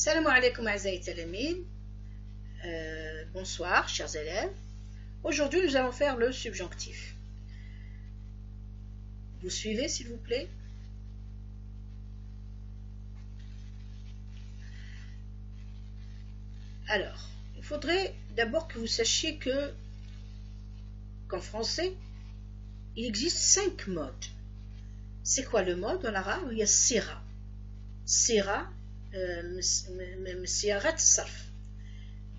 Salam alaikum azaï talamin. Bonsoir chers élèves. Aujourd'hui nous allons faire le subjonctif. Vous suivez s'il vous plaît? Alors, il faudrait d'abord que vous sachiez qu'en français, il existe 5 modes. C'est quoi le mode en arabe? Il y a sira. Sira, siarat sarf.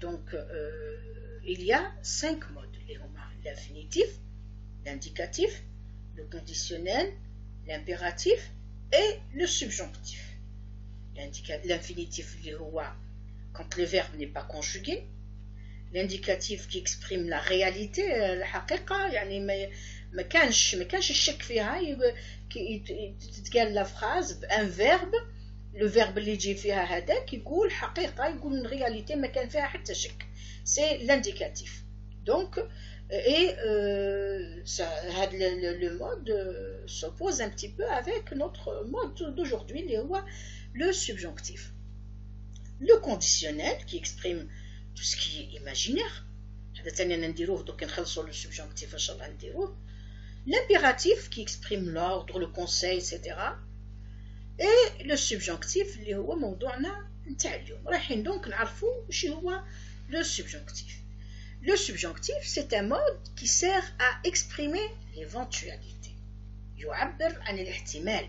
Donc, il y a 5 modes. L'infinitif, l'indicatif, le conditionnel, l'impératif et le subjonctif. L'infinitif, quand le verbe n'est pas conjugué. L'indicatif qui exprime la réalité, la haqiqa, يعني ما كانش الشك فيها تتقال la phrase un verbe, le verbe اللي يجي فيها هذاك يقول حقيقة يقول réalité ما كان فيها حتى شك. C'est l'indicatif. Donc et le mode s'oppose un petit peu avec notre mode d'aujourd'hui, le subjonctif. Le conditionnel qui exprime tout ce qui est imaginaire. Le subjonctif, l'impératif qui exprime l'ordre, le conseil, etc. Et le subjonctif اللي هو موضوعنا نتاع اليوم. رايحين donc نعرفوا وش هو le subjonctif. Le subjonctif, c'est un mode qui sert à exprimer l'éventualité. يعبر عن الاحتمال.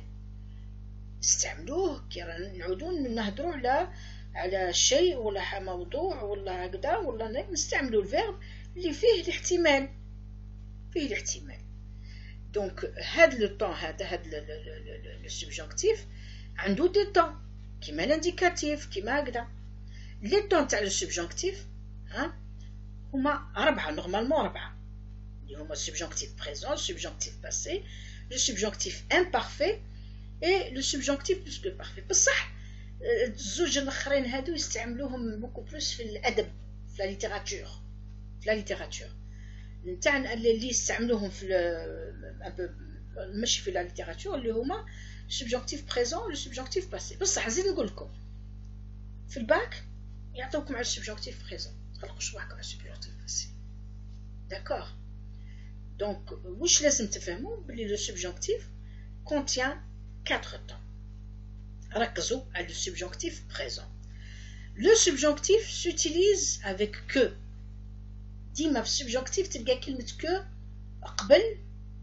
استعملوه كي نعودون نهضروا على شيء ولا موضوع ولا هكذا ولا نستعملوا الفيرب اللي فيه الاحتمال. دونك هذا لو طون هذا لو سبجونكتيف عنده دي طون كيما لانديكاتيف كيما هكذا. لي طون تاع لو سبجونكتيف هما 4 نورمالمون 4 اللي هما سبجونكتيف بريزون, سبجونكتيف باسي, لو سبجونكتيف امبارفي et le subjonctif plus que parfait. بصح الزوج الاخرين هادو يستعملوهم بوكو بلوس في الادب, في لا ليتيراتور نتاع اللي يستعملوهم في ماشي في لا ليتيراتور اللي هما subjonctif présent le subjonctif passé. بصح زيد نقول لكم في الباك يعطوكم على subjonctif présent, تخلقوش روحكم على subjonctif passé. داكور. دونك واش لازم تفهموا بلي le subjonctif contient 4 temps. ركزوا على le subjonctif présent. Le subjonctif s'utilise avec que. ديما في subjonctif تلقى كلمة que قبل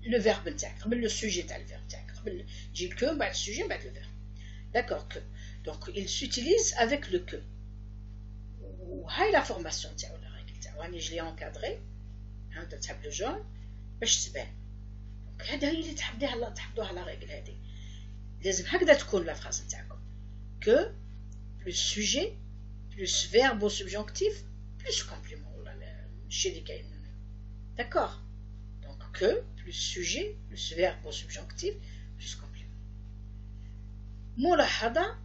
le verbe نتاعك, قبل le sujet تاع le verbe نتاعك, قبل يجي que بعد الsujet بعد le verbe. D'accord, que. Donc il s'utilise avec le que. وهاي la formation تاعو la règle تاعو. راني je l'ai encadré. هذا تحب le jaune باش تبان. Donc هذا هي اللي تحفظوها la règle هذه. لازم هكذا تكون لا فراز نتاعكم. Que plus sujet plus verbe au subjonctif plus complément. Chez les cas. D'accord. Donc que plus sujet plus verbe au subjonctif plus complément. ملاحظة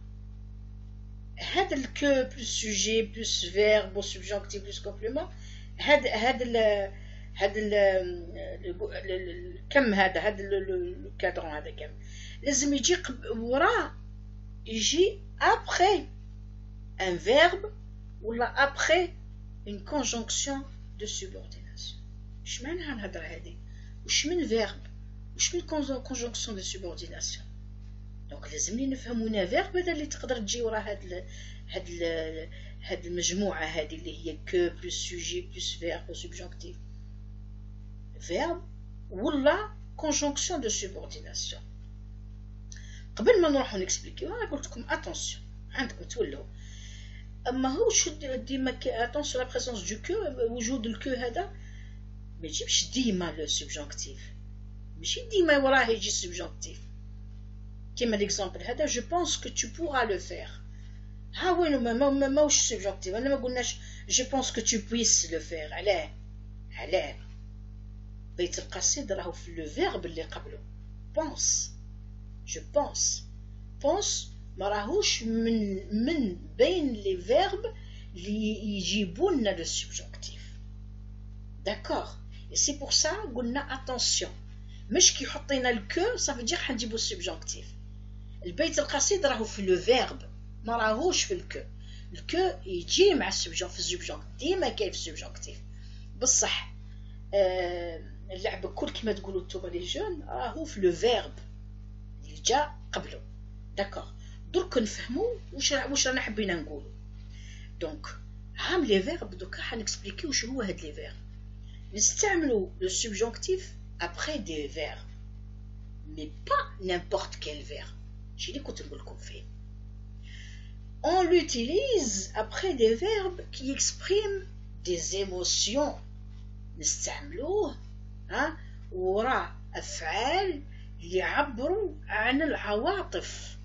هذا الكو plus sujet plus verbe au subjonctif plus complément هذا كم هذا الكادرون هذا كم لازم يجي وراه يجي après un verbe ولا après une conjonction de subordination. واش معناها الهضره هذه؟ واش من verbe واش من conjonction de subordination؟ دونك لازمني نفهمونا verbe هذا اللي تقدر تجي وراه هاد المجموعه هذه اللي هي que plus sujet plus verbe au subjonctif. verbe ولا conjonction de subordination. قبل ما نروحو نكسبليكيو انا قلت لكم اتونسيون عندكم تولوا اما هوش ديما اتونسيون لا بريزونس دو كو, وجود الكو هذا ما يجيبش ديما لو سبجونكتيف, ماشي ديما وراه يجي سبجونكتيف. كيما ليكزامبل هذا جو بونس كو تو بورا لو فير. ها وين ماهوش سبجونكتيف, انا ما قلناش جو بونس كو تو بويس لو فير. علاه بيت القصيد راهو في لو فيرب اللي قبله بونس. je pense ما راهوش من بين لي فيرب اللي يجيبوا لنا لو سبجونكتيف. داكور. et c'est pour ça قلنا attention مش كي يحط لنا الكو صافي دير حنجيبو السبجونكتيف. البيت القصيد راهو في لو فيرب ما راهوش في الكو. الكو يجي مع السبجونكتيف، في السبجونكتيف ديما كاين في السبجونكتيف. بصح اللعب الكل كما تقولوا نتوما لي جون راهو في لو فيرب اللي جا قبله. داكوغ، درك نفهموا واش رانا حبينا نقولوا. دونك هام لي فيرب دوكا حنكسبليكيو شنو هو هاد لي فيرب. نستعملوا لو سبجونكتيف ابري دي فيرب مي با نيمبورت كيل فيرب. شي اللي كنت نقول لكم فيه. On l'utilise après des verbes qui expriment des émotions. نستعملوه وراء أفعال اللي يعبروا عن العواطف.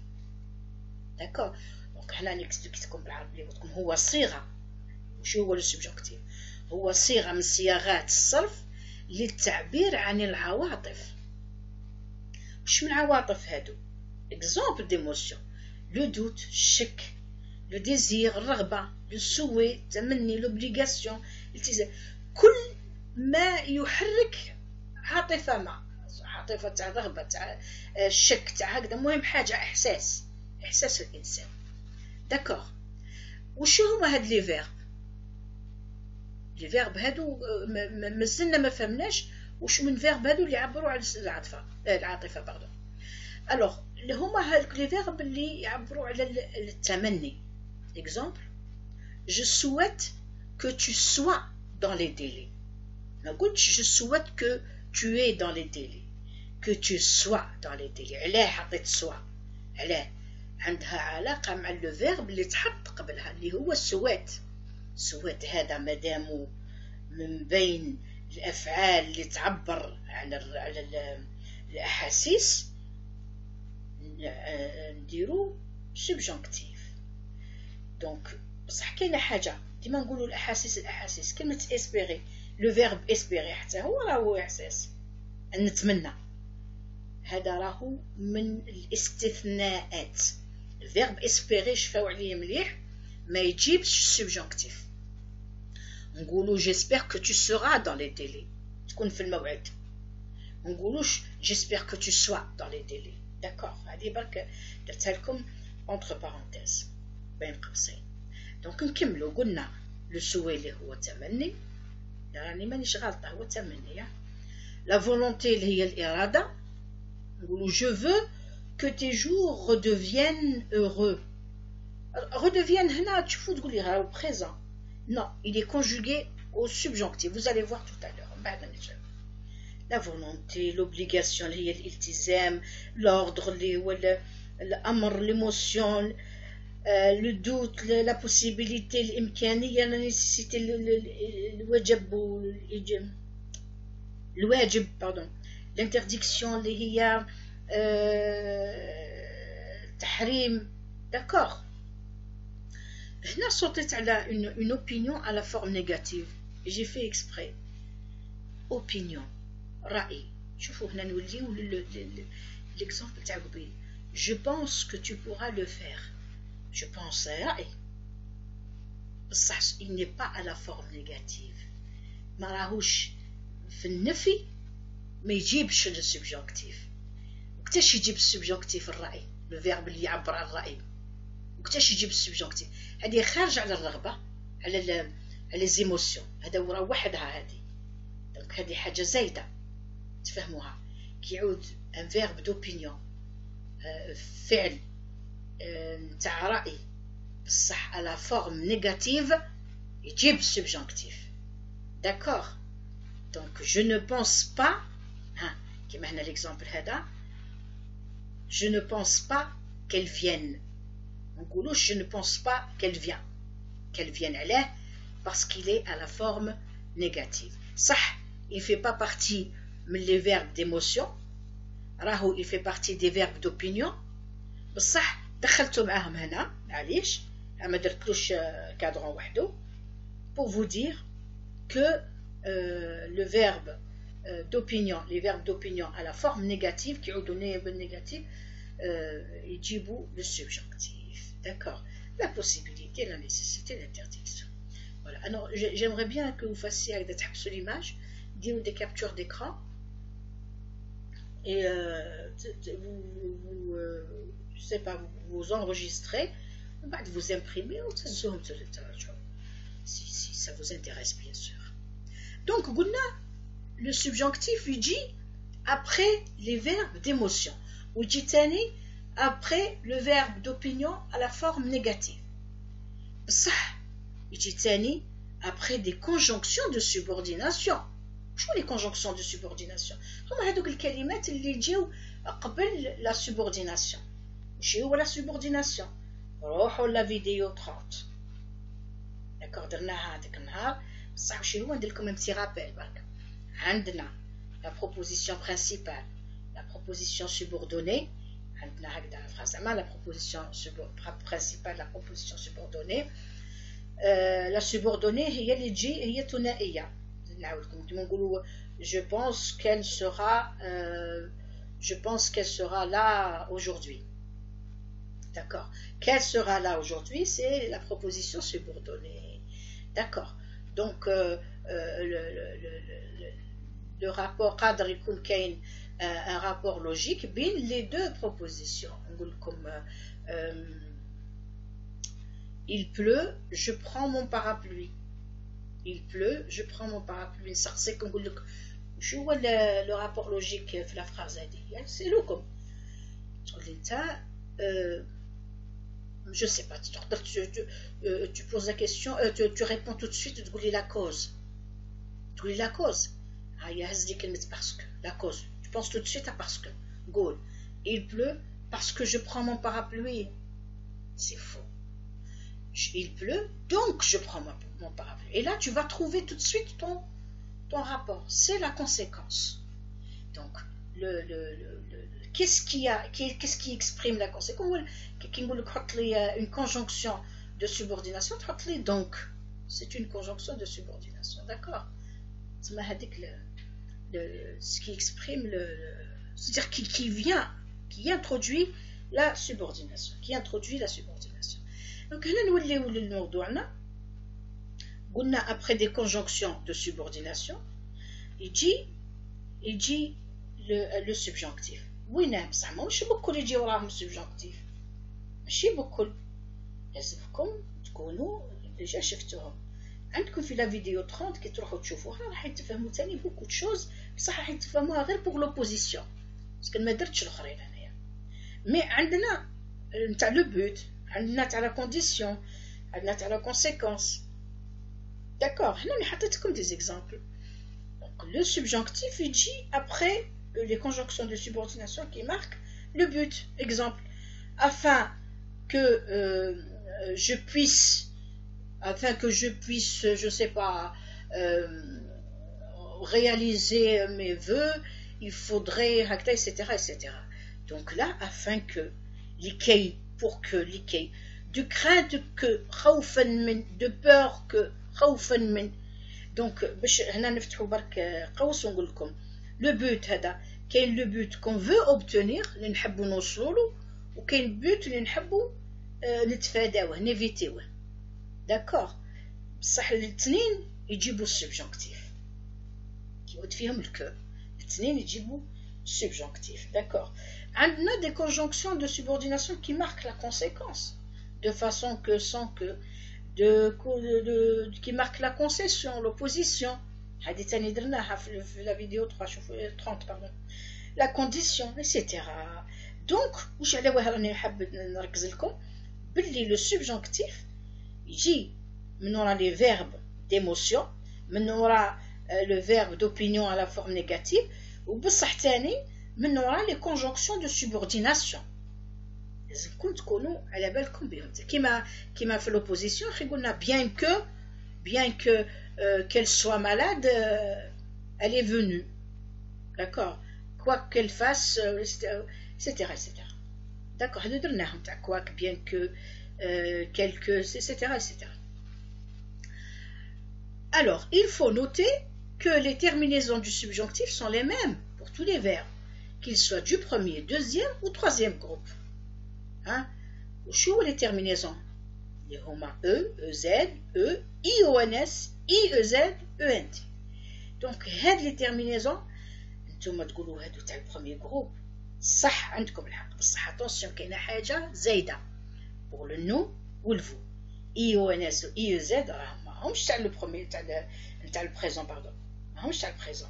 داكور، دونك هنا نكتب لكم بالعربية قلت لكم هو صيغة. وشو هو السبجونكتيف؟ هو صيغة من صياغات الصرف للتعبير عن العواطف. وش من العواطف هادو؟ اكزومبل ديموسيون: لو دوت الشك، لو ديزير الرغبة، لو سوي التمني، لوبليغاسيون الالتزام. كل ما يحرك عاطفة، ما عاطفة تاع الرغبة تاع الشك تاع هكذا، مهم حاجة احساس الانسان. داكوغ، وشو هما هاد لي فيرب؟ لي فيرب هادو مازلنا ما فهمناش وش من فيرب هادو اللي يعبروا على العاطفة باردون. الوغ هما هاد لي فيرب اللي يعبروا على التمني. اكزومبل: je souhaite que tu sois dans les délais. ما قلتش je souhaite que tu es dans les délais، que tu sois dans les délais. علاه حطيت سوا؟ علاه؟ عندها علاقة مع لو فيرب اللي تحط قبلها اللي هو سوات. سوات هذا مادامو من بين الأفعال اللي تعبر على الأحاسيس، نديرو سبجونكتيف. دونك بصح كاينه حاجه ديما نقولوا الأحاسيس كلمه اسبيري، لو فيرب اسبيري حتى هو راهو احساس، نتمنى. هذا راهو من الاستثناءات. الفيرب اسبيري شفاو عليه مليح ما يجيبش سبجونكتيف. نقولوا جيسبر كو تو سورا دون لي ديلي، تكون في الموعد. ما نقولوش جيسبر كو تو سوا دون لي ديلي. داكوغ، هذه برك درتها لكم اونتر بارونتيز بين قوسين. دونك نكملوا. قلنا لو سوي اللي هو تمني، راني مانيش غلطه، هو تمني. لا فولونتي اللي هي الاراده، نقولوا جو فو كو تي جور redeviennent heureux. redeviennent هنا تشوفوا تقول لي راهو بريزون. non, il est conjugué au subjonctif. Vous allez voir tout à l'heure. La volonté, l'obligation, l'iltizam, l'ordre, l'amr, l'émotion, le doute, la possibilité, l'imkaniya, la nécessité, le wajib, pardon, l'interdiction, tahrim. D'accord. هنا صوتت على une opinion à la forme négative. J'ai fait exprès. Opinion. رأي. شوفوا هنا نوليو l'exemple تاع قبيل. Je pense que tu pourras le faire. Je pense رأي. بصح il n'est pas à la forme négative. ما راهوش في النفي، ما يجيبش السبجونكتيف. وقتاش يجيب السبجونكتيف؟ الرأي، الفيرب اللي يعبر عن الرأي. وقتاش يجيب السبجونكتيف؟ هذه خارج على الرغبة، على ليزيموسيون. هذا وراه وحدها هذه. دونك هذه حاجة زايدة تفهموها. كي يعود ان فيرب دوبينيون، فعل تاع رأي بصح على فورم نيجاتيف، يجيب السبجونكتيف. داكوغ. دونك جو نو بونس با، كيما هنا ليكزامبل هذا، جو نو بونس با كيل فيان. je ne pense pas qu'elle vienne علاه parce qu'il est à la forme négative. صح il fait pas partie من les verbes d'émotion، راهو il fait partie des verbes d'opinion، بصح دخلته معاهم هنا. معليش ما درتلوش كادرون وحده pour vous dire que le verbe d'opinion، les verbes d'opinion à la forme négative qui يعودوا بالnégatif يجيبوا le subjonctif. D'accord. La possibilité, la nécessité, l'interdiction. Voilà. Alors, j'aimerais bien que vous fassiez avec l'image, des captures d'écran, et je sais pas, vous enregistrez بعد vous imprimez وتهزوهم ترجعوا si ça vous intéresse bien sûr. Donc قلنا le subjonctif يجي après les verbes d'émotion ويجي تاني après le verbe d'opinion à la forme négative. بصح يجي تاني après des conjonctions de subordination. شو les conjonctions de subordination؟ هما هذوك الكلمات اللي يجيو قبل la subordination. ماشي هو la subordination. روحوا لا فيديو 30. داكوغ درناها هذاك النهار بصح ماشي هو ندير لكم ان بتي رابيل برك. عندنا la proposition principale, la proposition subordonnée. عندنا هكذا الفراس زعما la proposition principale, la proposition subordonnée. La subordonnée هي اللي تجي هي ثنائيه. نعاودكم كيما نقولوا je pense qu'elle sera là aujourd'hui. D'accord. Qu'elle sera là aujourd'hui, c'est la proposition subordonnée. D'accord. Donc le rapport cadre يكون كاين un rapport logique بين les deux propositions. نقول لكم il pleut, je prends mon parapluie. Il pleut, je prends mon parapluie. C'est comme نقول لك شو هو le rapport logique في la phrase هذه. C'est لكم تقول لي انت je sais pas, tu poses la question, tu réponds tout de suite, tu dis la cause. Tu dis la cause. Parce que, la cause. Tu penses tout de suite à parce que. Goal. Il pleut parce que je prends mon parapluie. C'est faux. Il pleut, donc je prends mon parapluie. Et là, tu vas trouver tout de suite ton rapport. C'est la conséquence. Donc, qu'est-ce qui exprime la conséquence? Une conjonction de subordination, donc c'est une conjonction de subordination, d'accord? Ce qui exprime c'est-à-dire qui introduit la subordination, donc après des conjonctions de subordination il dit le subjonctif. وين بصح ماهوش بكل يجي وراهم subjonctif. ماشي بكل. لازمكم تكونوا ديجا شفتوهم. عندكم في لا فيديو 30 كي تروحوا تشوفوها راح تفهموا ثاني بوكو تشوز بصح راح تفهموها غير بوغ لوبوزيسيون باسكو ما درتش الاخرين هنايا. مي عندنا نتاع لو بوت، عندنا تاع لا كونديسيون، عندنا تاع لا كونسيكونس. داكور هنا اللي حطيت لكم دي زيكزامبل. دونك لو سبجونكتيف يجي après les conjonctions de subordination qui marquent le but. Exemple, afin que je puisse, je sais pas, réaliser mes vœux, il faudrait, etc., etc. Donc là, afin que l'ikei, pour que l'ikei, de crainte que, de peur que, donc, هنا نفتحوا برك قوس ونقول لكم le but هذا كاين le but qu'on veut obtenir اللي نحبوا نوصلوا له وكاين but اللي نحبوا نتفاداوه نيفيتيوه. داكور بصح الاثنين يجيبوا السبجونكتيف كيود فيهم الكو الاثنين يجيبوا السبجونكتيف. داكور عندنا des conjonctions de subordination qui marquent la conséquence de façon que sans que qui marquent la concession, l'opposition. هذه تاني درناها في لا فيديو 30 pardon. La condition, etc. Donc واش على واه راني حاب نركز لكم باللي le subjonctif يجي من ورا les verbes d'émotion، من ورا le verbe d'opinion à la forme négative، وبصح تاني من ورا les conjonctions de subordination. لازمكم تكونوا على بالكم بهم كيما في l'opposition خي قلنا bien que qu'elle soit malade, elle est venue. D'accord? Quoi qu'elle fasse, etc. etc. D'accord? Quoi que, bien que, etc. etc. Alors, il faut noter que les terminaisons du subjonctif sont les mêmes pour tous les verbes, qu'ils soient du premier, deuxième ou troisième groupe. Hein? Où les terminaisons? Les romains E, EZ, E, IONS, IEZ, ENT. Donc, هاد les terminaisons نتوما تقولوا هادو تاع البروميير جروب صح عندكم الحق بصح attention كاينه حاجه زايده pour le nom والفو اي او ان اس اي او زد راهم ماهمش تاع لو بروميي تاع البريزون باردون ماهمش تاع البريزون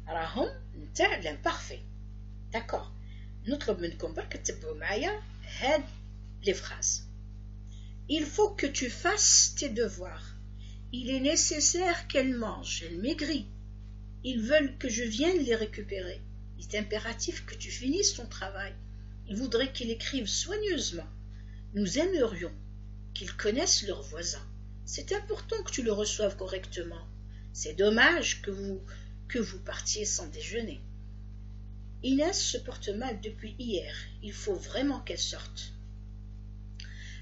راهم نتاع لامبارفي داكور نطلب منكم برك تتبعوا معايا هاد لي فراز il faut que tu fasses tes devoirs il est nécessaire qu'elle mange elle maigrit ils veulent que je vienne les récupérer il est impératif que tu finisses ton travail ils voudraient qu'il écrive soigneusement nous aimerions qu'ils connaissent leurs voisins c'est important que tu le reçoives correctement c'est dommage que vous partiez sans déjeuner Inès se porte mal depuis hier. Il faut vraiment qu'elle sorte.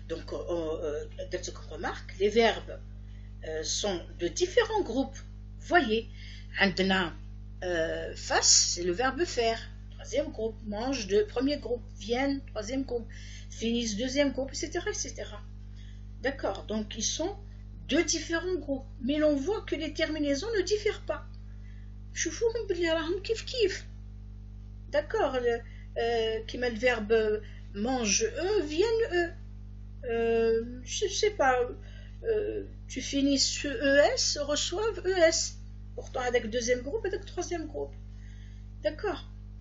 Donc, comme remarque, les verbes sont de différents groupes. Voyez, عندنا face, c'est le verbe faire. Troisième groupe, mange, premier groupe, viennent, troisième groupe, finissent, deuxième groupe, etc., etc. D'accord, donc ils sont de différents groupes. Mais l'on voit que les terminaisons ne diffèrent pas. شوفوهم بلي راهم كيف كيف. D'accord, qui met le verbe mange eux, viennent eux. Je sais pas, tu finis sur ES, reçoivent ES. Pourtant avec le deuxième groupe et avec le troisième groupe. D'accord.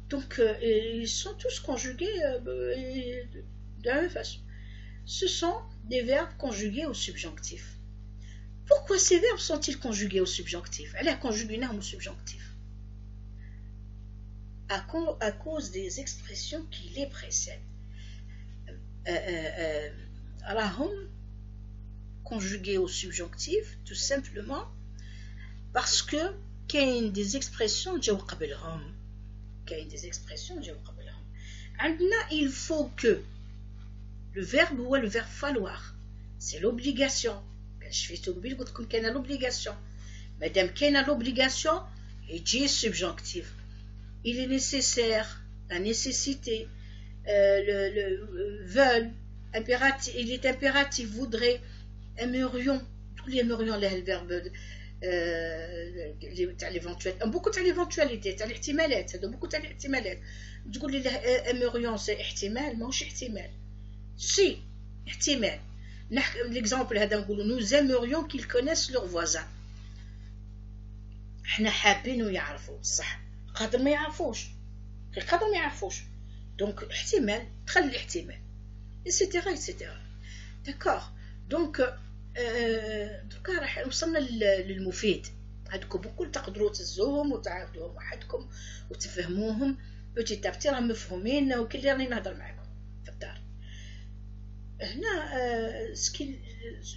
Donc ils sont tous conjugués de la même façon. Ce sont des verbes conjugués au subjonctif. Pourquoi ces verbes sont-ils conjugués au subjonctif? Elle est conjuguée au subjonctif. À cause des expressions qui les précèdent. راهم conjugués au subjonctif tout simplement parce que كاين des expressions جاو قبلهم عندنا il faut que le verbe هو le verbe falloir c'est l'obligation شفيتو قبيل قلت لكم كاينه l'obligation مادام كاينه l'obligation يجي subjonctif il est nécessaire la nécessité le veulent impératif, il est impératif voudrait aimerions tous les aimerions là le verbe تاع l'éventualité beaucoup تاع l'éventualité تاع الاحتمالات هذا beaucoup تاع الاحتمالات تقول لي aimerions c'est احتمال ماهوش احتمال si احتمال l'exemple هذا نقولوا nous aimerions qu'ils connaissent leurs voisins احنا حابين يعرفوا صح قادر ما يعرفوش donc احتمال تخلي الاحتمال etc etc d'accord donc دوكا راح وصلنا للمفيد هادكم بكل تقدروا تهزوهم وتعاودوهم وحدكم وتفهموهم بوتيت ابتي راهم مفهومين وكل اللي راني نهضر معكم في الدار هنا سكي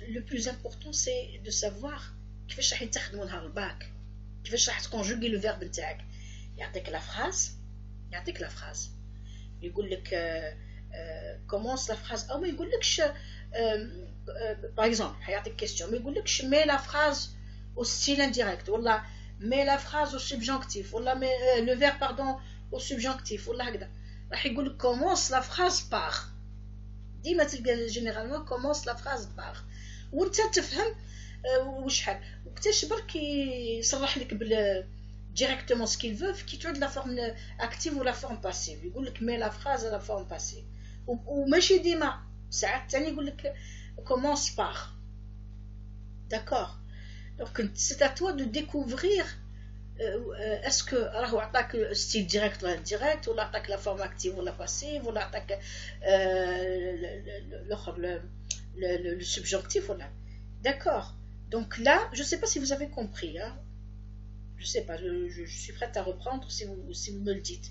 لو بلوز امبورطون سي دو سافوار كيفاش راح تخدموا نهار الباك كيفاش راح تكونجوغي لو فيرب نتاعك يعطيك لا فراز يقول لك commence la phrase او ما يقولكش par exemple حيعطيك question ما يقولكش mets la phrase au style indirect ولا mets la phrase au subjonctif ولا le verbe pardon au subjonctif ولا هكذا راح يقولك commence la phrase par ديما تلقى généralement commence la phrase par وانت تفهم وشحال وكتاش برك يصرح لك بال directement ce qu'il veut qui تعود la forme active ou la forme passive يقولك mets la phrase à la forme passive وماشي ديما ساعات تاني يقول لك commence par d'accord donc c'est à toi de découvrir est-ce que راهو عطاك style direct ولا indirect ولا عطاك la forme active ولا passive ولا عطاك le subjonctif ولا d'accord donc là je sais pas si vous avez compris hein je sais pas je suis prête à reprendre si vous me le dites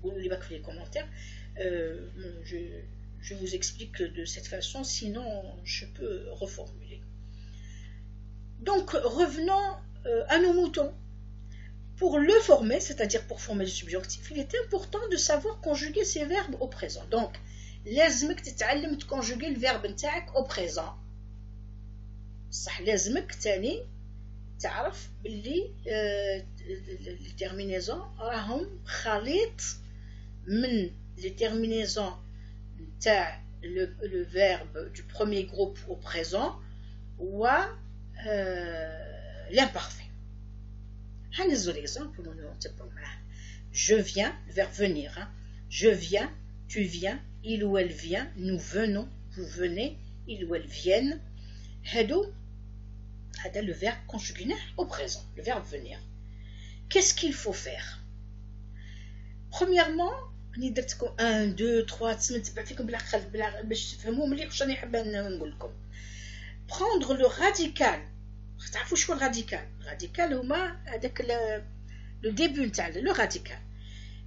vous ne pas que les commentaires je vous explique de cette façon, sinon je peux reformuler. Donc revenons à nos moutons. Pour le former, c'est-à-dire pour former le subjonctif, il est important de savoir conjuguer ces verbes au présent. Donc, لازمك تتعلم conjuguer le verbe نتاعك au présent. صح لازمك تاني تعرف باللي les terminaisons راهم خليط من les terminaisons le verbe du premier groupe au présent ou l'imparfait. Je viens, le verbe venir. Hein. Je viens, tu viens, il ou elle vient, nous venons, vous venez, ils ou elles viennent. هذا le verbe conjugué au présent, le verbe venir. Qu'est-ce qu'il faut faire? Premièrement, 1 2 3 تبع فيكم باش تفهموا مليح واش راني حابه نقول لكم. Prendre le radical. تعرفوا شو الراديكال؟ الراديكال هما هذاك le début نتاع le radical.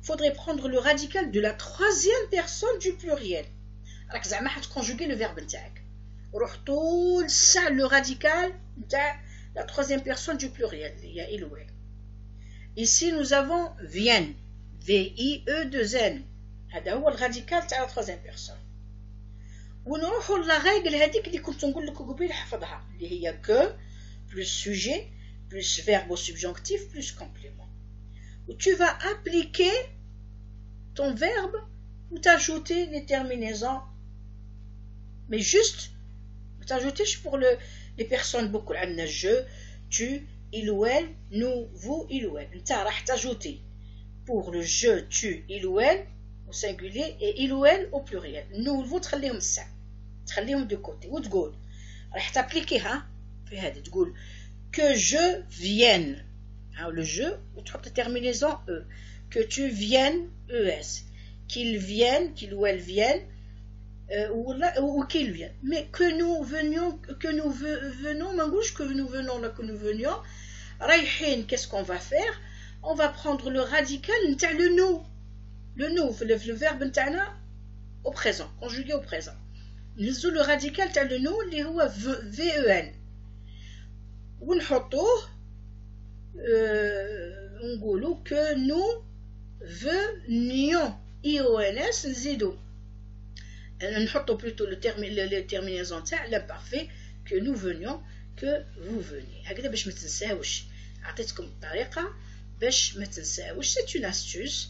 Il faudrait prendre le radical de la troisième personne du pluriel. راك زعما حتكونجوغي le verbe نتاعك. روح طول الساعه le radical نتاع la troisième personne du pluriel. Il y a il ou elle. Ici nous avons viennent. V-I-E-2-N. هذا هو الراديكال تاع la troisième personne. ونروحوا للرègle هذيك اللي كنت نقول لكم قبيل حفظها اللي هي que plus sujet plus verbe au subjonctif plus complément. Où tu vas appliquer ton verbe ou t'ajouter les terminaisons, mais juste t'ajouter pour les personnes beaucoup عندنا je, tu, il ou elle, nous, vous, il ou elle. انت راح t'ajouter pour le je, tu, il ou elle au singulier et il ou elle au pluriel. nous vous تخليهم الساعة تخليهم de côté وتقول راح تابليكيها في هذا تقول que je vienne le je وتحط terminaison e que tu viennes es qu'il vienne qu'il ou elle vienne ou qu'il vienne mais que nous venions que nous venons ما نقولش que nous venons là que nous venions رايحين qu'est-ce qu'on va faire on va prendre le radical نتاع le nous le verbe نتاعنا au présent conjugué au présent نهزو le radical تاع le nous اللي هو ven ونحطوه نقولوا que nous venions ions نزيدو نحطو plutôt le terminaison تاع l'imparfait que nous venions que vous veniez هكذا باش ما تنساوش عطيتكم الطريقه باش ما تنساوش c'est une astuce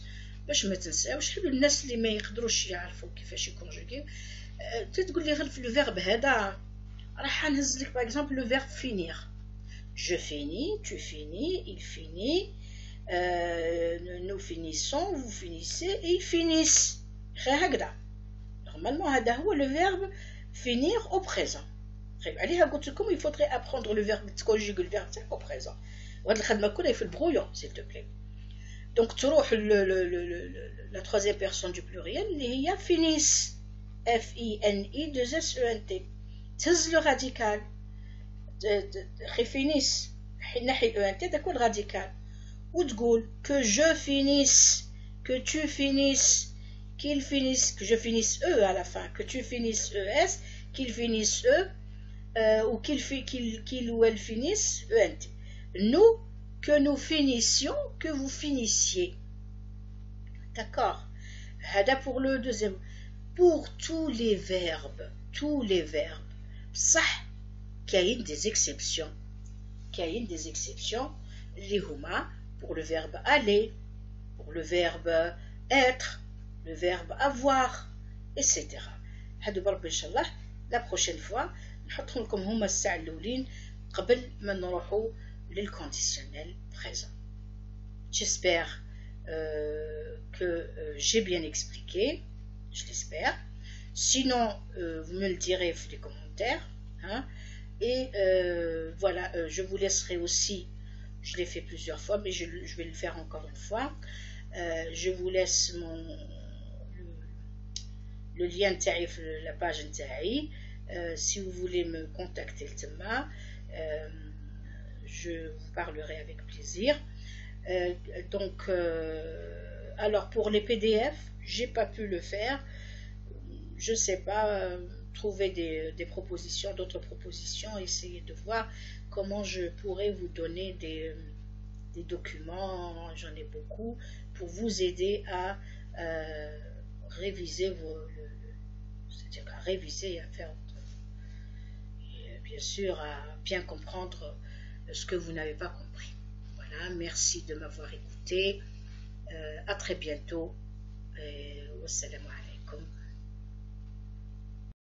باش ما تنساوش حلو الناس اللي ما يقدروش يعرفوا كيفاش يكونجوغيو تقول لي غير في الفيرب هذا راح نهز لك باغ اكزومبل لو فيرب finir je finis tu finis il finit nous finissons vous finissez et ils finissent غير هكذا normalement هذا هو le verbe finir au présent عليها قلت لكم il faudrait apprendre le verbe conjuguer le verbe au présent وهاد الخدمه كلها في البرويون s'il te plaît. Donc تروح la troisième personne du pluriel اللي هي finissent F-I-N-I-2-S-E-N-T تهز le radical finissent نحي E-N-T داك هو الراديكال وتقول que je finisse que tu finisses qu'il finisse que je finisse E à la fin que tu finisses ES qu'il finisse E ou qu'il ou elle finisse E-N-T. Nous que nous finissions que vous finissiez. D'accord. هذا pour le deuxième. Pour tous les verbes صح كاين des exceptions اللي هما pour le verbe aller pour le verbe être le verbe avoir etc. هادو بربي ان شاء الله la prochaine fois نحطهم لكم هما الساعه الاولين قبل ما نروحوا للconditionnel présent. J'espère que j'ai bien expliqué, je l'espère. Sinon, vous me le direz dans les commentaires. Hein. Et voilà, je vous laisserai aussi, je l'ai fait plusieurs fois, mais je vais le faire encore une fois. Je vous laisse le lien de la page نتاعي. Si vous voulez me contacter le tema, je vous parlerai avec plaisir. Donc, alors pour les PDF, j'ai pas pu le faire. Je sais pas, trouver des propositions, d'autres propositions, essayer de voir comment je pourrais vous donner des documents, j'en ai beaucoup, pour vous aider à réviser c'est-à-dire à réviser et à faire, et bien sûr, à bien comprendre ce que vous n'avez pas compris. Voilà, merci de m'avoir écouté. À très bientôt. Wassalamu alaikum.